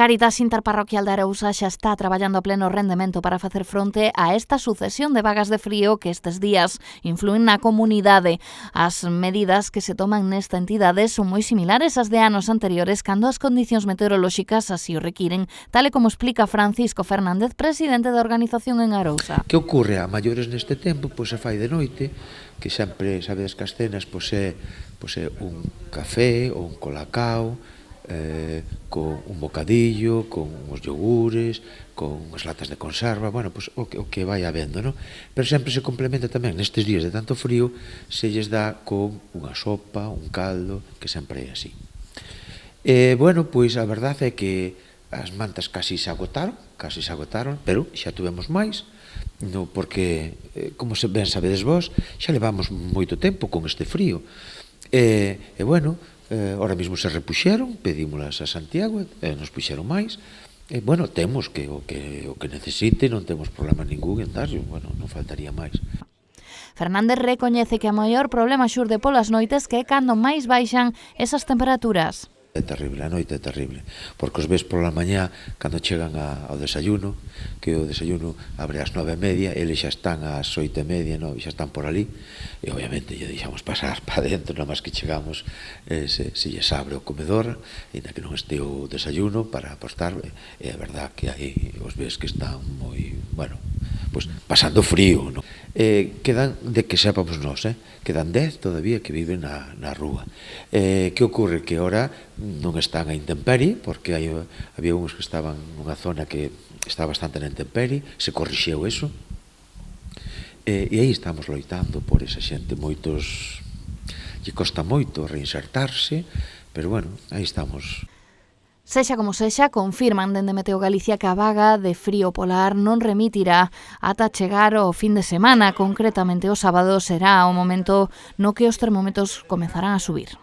Cáritas Interparroquial de Arousa xa está traballando a pleno rendemento para facer fronte a esta sucesión de vagas de frío que estes días influen na comunidade. As medidas que se toman nesta entidade son moi similares ás de anos anteriores cando as condicións meteorolóxicas así o requiren, tal e como explica Francisco Fernández, presidente da organización en Arousa. Que ocorre a maiores neste tempo? Pois se fai de noite, que sempre, sabedes que as cenas é un café ou un colacao, con un bocadillo, con uns yogures, con unhas latas de conserva, bueno, pois o que vai habendo, non? Pero sempre se complementa tamén, nestes días de tanto frío, se lles dá con unha sopa, un caldo, que sempre é así. Bueno, pois a verdade é que as mantas casi se agotaron, pero xa tuvemos máis, porque, como ben sabedes vós, xa levamos moito tempo con este frío. Bueno, ahora mesmo se repuxeron, pedímolas a Santiago, nos puxeron máis, bueno, temos que o que necesite, non temos problema ningún en darlle, bueno, non faltaría máis. Fernández recoñece que o maior problema xurde polas noites que é cando máis baixan esas temperaturas. É terrible, a noite é terrible, porque os ves pola mañá, cando chegan ao desayuno, que o desayuno abre ás 9:30, eles xa están ás 8:30, xa están por ali, e obviamente lle deixamos pasar para dentro, nada máis que chegamos, se lles abre o comedor, ainda que non este o desayuno, para apostar, é a verdad que aí os ves que están moi, bueno, pois pasando frío, non? Quedan, de que sepamos nós, quedan 10 todavía que viven na rúa. Que ocorre? Que ora non están a intemperie, porque había uns que estaban nunha zona que está bastante na intemperie, se corrixeu eso, e aí estamos loitando por esa xente. Moitos lle costa moito reinsertarse, pero bueno, aí estamos. Sexa como sexa, confirman dende Meteo Galicia que a vaga de frío polar non remitirá ata chegar ao fin de semana. Concretamente o sábado será o momento no que os termómetros comezarán a subir.